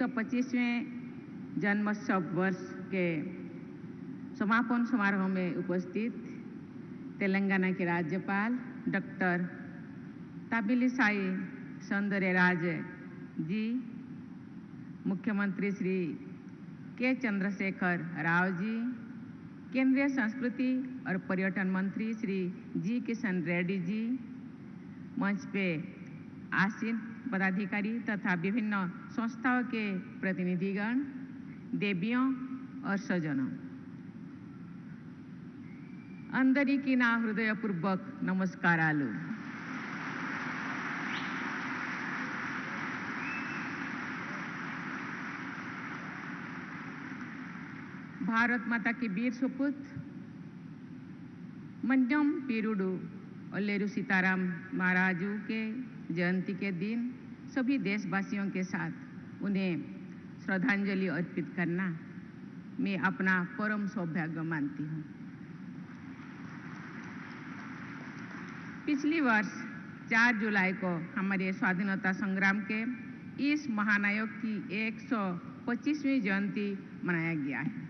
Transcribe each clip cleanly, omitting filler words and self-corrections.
125वें जन्मोत्सव वर्ष के समापन समारोह में उपस्थित तेलंगाना के राज्यपाल डॉक्टर तमिलिसाई सौंदरराजन जी, मुख्यमंत्री श्री के चंद्रशेखर राव जी, केंद्रीय संस्कृति और पर्यटन मंत्री श्री जी किशन रेड्डी जी, मंच पे आसीन पदाधिकारी तथा विभिन्न संस्थाओं के प्रतिनिधिगण, देवियों और स्वजनों, अंदरिकी ना हृदयपूर्वक नमस्कारालु। भारत माता की वीर सपूत मन्यम पीरुडू ओल्लेरू सीताराम महाराजू के जयंती के दिन सभी देशवासियों के साथ उन्हें श्रद्धांजलि अर्पित करना मैं अपना परम सौभाग्य मानती हूँ। पिछली वर्ष 4 जुलाई को हमारे स्वाधीनता संग्राम के इस महानायक की 125वीं जयंती मनाया गया है।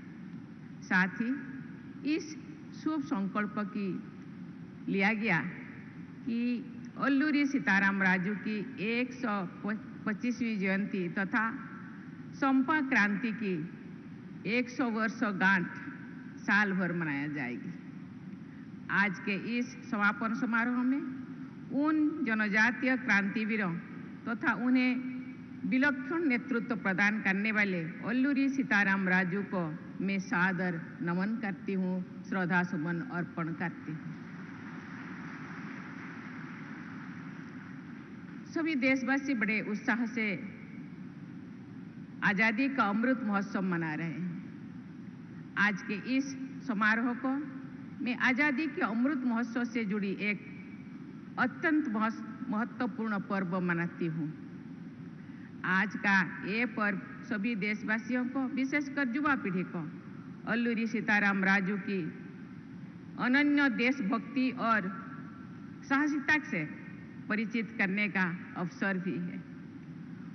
साथ ही इस शुभ संकल्प की लिया गया कि अल्लूरी सीताराम राजू की 125वीं जयंती तथा चंपा क्रांति की 100 वर्षगांठ साल भर मनाया जाएगी। आज के इस समापन समारोह में उन जनजातीय क्रांतिवीरों तथा उन्हें विलक्षण नेतृत्व प्रदान करने वाले अल्लूरी सीताराम राजू को मैं सादर नमन करती हूँ, श्रद्धा सुमन अर्पण करती हूँ। सभी देशवासी बड़े उत्साह से आज़ादी का अमृत महोत्सव मना रहे हैं। आज के इस समारोह को मैं आज़ादी के अमृत महोत्सव से जुड़ी एक अत्यंत महत्वपूर्ण पर्व मनाती हूँ। आज का ये पर्व सभी देशवासियों को, विशेषकर युवा पीढ़ी को अल्लूरी सीताराम राजू की अनन्य देशभक्ति और साहसिकता से परिचित करने का अवसर भी है।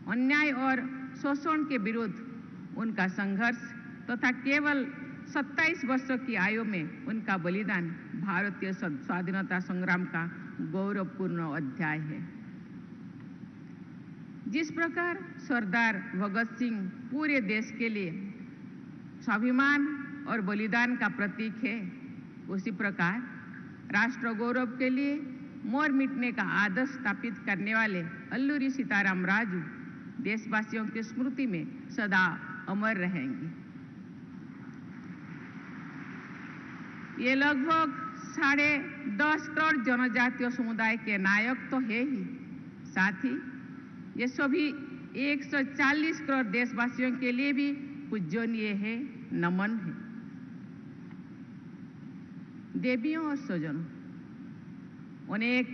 अन्याय और शोषण के विरुद्ध उनका संघर्ष तथा केवल 27 वर्षों की आयु में उनका बलिदान भारतीय स्वाधीनता संग्राम का गौरवपूर्ण अध्याय है। जिस प्रकार सरदार भगत सिंह पूरे देश के लिए स्वाभिमान और बलिदान का प्रतीक है, उसी प्रकार राष्ट्र गौरव के लिए मोर मिटने का आदर्श स्थापित करने वाले अल्लूरी सीताराम राजू देशवासियों की स्मृति में सदा अमर रहेंगे। ये लगभग 10.5 करोड़ जनजातीय समुदाय के नायक तो है ही, साथ ही ये सभी 140 करोड़ देशवासियों के लिए भी पूजनीय है, नमन है। देवियों और स्वजनों, अनेक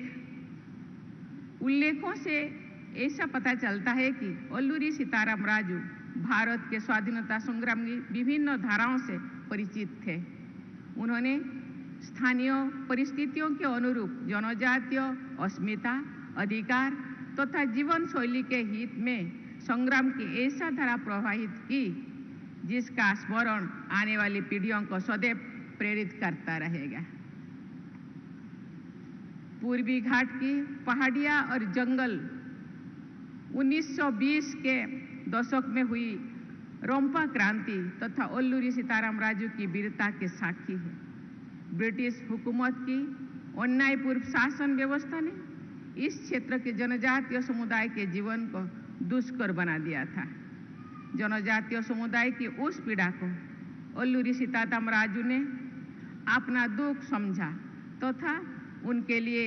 उल्लेखों से ऐसा पता चलता है कि अल्लूरी सीताराम राजू भारत के स्वाधीनता संग्राम की विभिन्न धाराओं से परिचित थे। उन्होंने स्थानीय परिस्थितियों के अनुरूप जनजातीय अस्मिता, अधिकार तथा जीवन शैली के हित में संग्राम की ऐसा धारा प्रवाहित की जिसका स्मरण आने वाली पीढ़ियों को सदैव प्रेरित करता रहेगा। पूर्वी घाट की पहाड़ियां और जंगल 1920 के दशक में हुई रोम्पा क्रांति तथा अल्लूरी सीताराम राजू की वीरता के साक्षी है। ब्रिटिश हुकूमत की अन्यायपूर्ण शासन व्यवस्था ने इस क्षेत्र के जनजातीय समुदाय के जीवन को दुष्कर बना दिया था। जनजातीय समुदाय की उस पीड़ा को अल्लूरी सीताराम राजू ने अपना दुख समझा तथा उनके लिए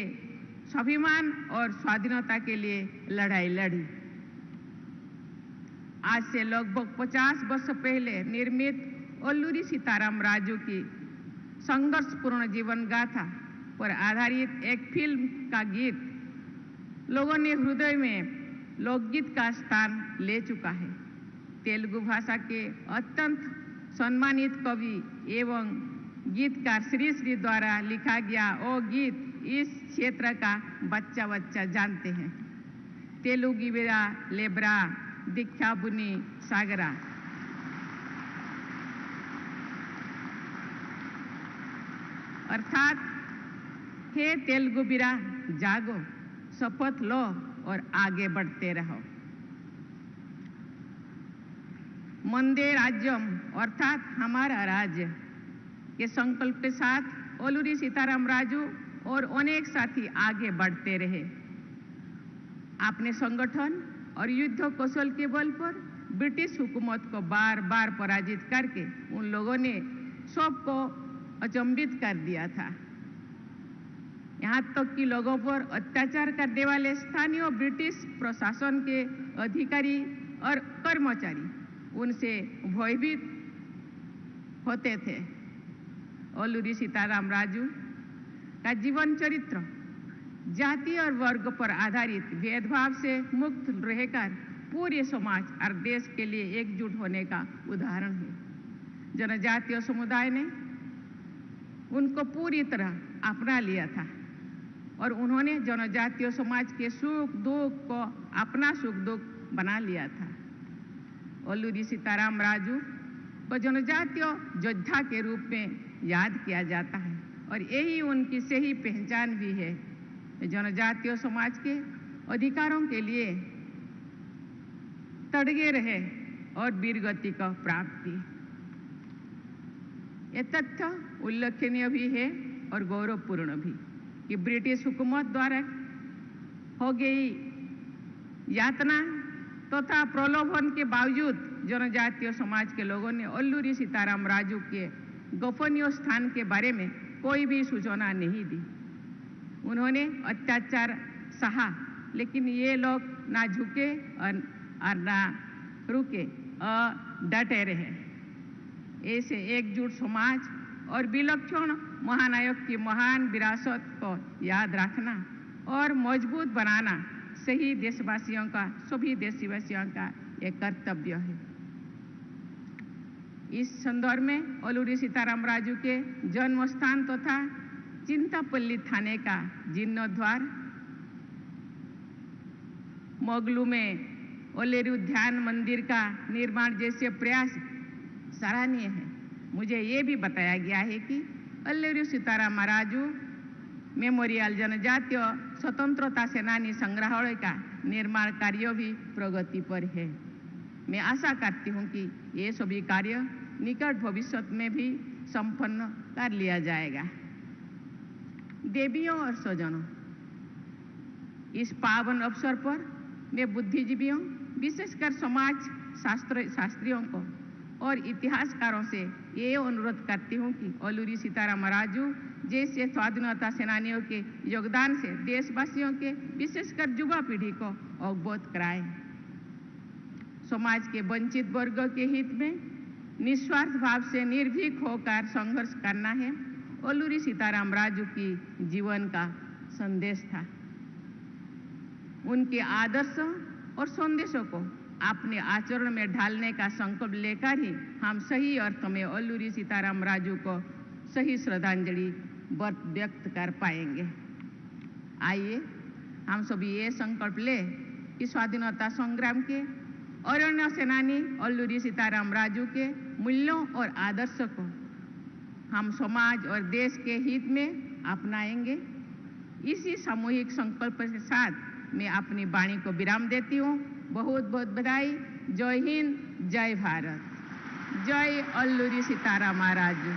स्वाभिमान और स्वाधीनता के लिए लड़ाई लड़ी। आज से लगभग 50 वर्ष पहले निर्मित अल्लूरी सीताराम राजू की संघर्षपूर्ण जीवन गाथा पर आधारित एक फिल्म का गीत लोगों ने हृदय में लोकगीत का स्थान ले चुका है। तेलुगु भाषा के अत्यंत सम्मानित कवि एवं गीतकार श्री श्री द्वारा लिखा गया वो गीत इस क्षेत्र का बच्चा बच्चा जानते हैं। तेलुगिवेरा लेब्रा दीक्षाभूमि सागरा। अर्थात हे तेलुगु बीरा जागो, शपथ लो और आगे बढ़ते रहो। मंदे राज्यम अर्थात हमारा राज्य के संकल्प के साथ ओलूरी सीताराम राजू और अनेक साथी आगे बढ़ते रहे। अपने संगठन और युद्ध कौशल के बल पर ब्रिटिश हुकूमत को बार बार पराजित करके उन लोगों ने सबको अचंभित कर दिया था। यहाँ तक कि लोगों पर अत्याचार करने वाले स्थानीय ब्रिटिश प्रशासन के अधिकारी और कर्मचारी उनसे भयभीत होते थे। ओलूरी सीताराम राजू का जीवन चरित्र जाति और वर्ग पर आधारित भेदभाव से मुक्त रहकर पूरे समाज और देश के लिए एकजुट होने का उदाहरण है। जनजातीय समुदाय ने उनको पूरी तरह अपना लिया था और उन्होंने जनजातीय समाज के सुख दुख को अपना सुख दुख बना लिया था। ओलूरी सीताराम राजू को जनजातीय योद्धा के रूप में याद किया जाता है और यही उनकी सही पहचान भी है। जनजातीय समाज के अधिकारों के लिए तड़गे रहे और वीरगति को प्राप्त की। ये तथ्य उल्लेखनीय भी है और गौरवपूर्ण भी कि ब्रिटिश हुकूमत द्वारा हो गई यातना तथा प्रलोभन के बावजूद जनजातीय समाज के लोगों ने ओलूरी सीताराम राजू के गोपनीय स्थान के बारे में कोई भी सूचना नहीं दी। उन्होंने अत्याचार सहा, लेकिन ये लोग ना झुके और ना रुके और डटे रहे। ऐसे एकजुट समाज और विलक्षण महानायक की महान विरासत को याद रखना और मजबूत बनाना सभी देशवासियों का एक कर्तव्य है। इस संदर्भ में ओलूरी सीताराम राजू के जन्म स्थान तथा चिंतापल्ली थाने का जीर्णोद्धार, मोगलू में ओलेरी उद्यान मंदिर का निर्माण जैसे प्रयास सराहनीय है। मुझे ये भी बताया गया है कि ओलेरी सीताराम राजू मेमोरियल जनजातीय स्वतंत्रता सेनानी संग्रहालय का निर्माण कार्य भी प्रगति पर है। मैं आशा करती हूँ कि ये सभी कार्य निकट भविष्य में भी संपन्न कर लिया जाएगा। देवियों और स्वजनों, इस पावन अवसर पर मैं बुद्धिजीवियों, विशेषकर समाज शास्त्रियों को और इतिहासकारों से ये अनुरोध करती हूँ कि ओलूरी सीताराम राजू जैसे स्वाधीनता सेनानियों के योगदान से देशवासियों के विशेषकर युवा पीढ़ी को अवगत कराएं। समाज के वंचित वर्ग के हित में निस्वार्थ भाव से निर्भीक होकर संघर्ष करना है ओलूरी सीताराम राजू की जीवन का संदेश था। उनके आदर्श और संदेशों को अपने आचरण में ढालने का संकल्प लेकर ही हम सही अर्थ में ओलूरी सीताराम राजू को सही श्रद्धांजलि व्यक्त कर पाएंगे। आइए हम सभी ये संकल्प ले कि स्वाधीनता संग्राम के अरण्य सेनानी ओलूरी सीताराम राजू के मूल्यों और आदर्श को हम समाज और देश के हित में अपनाएंगे। इसी सामूहिक संकल्प के साथ मैं अपनी वाणी को विराम देती हूँ। बहुत बहुत बधाई। जय हिंद, जय भारत, जय ओलूरी सीताराम राजू।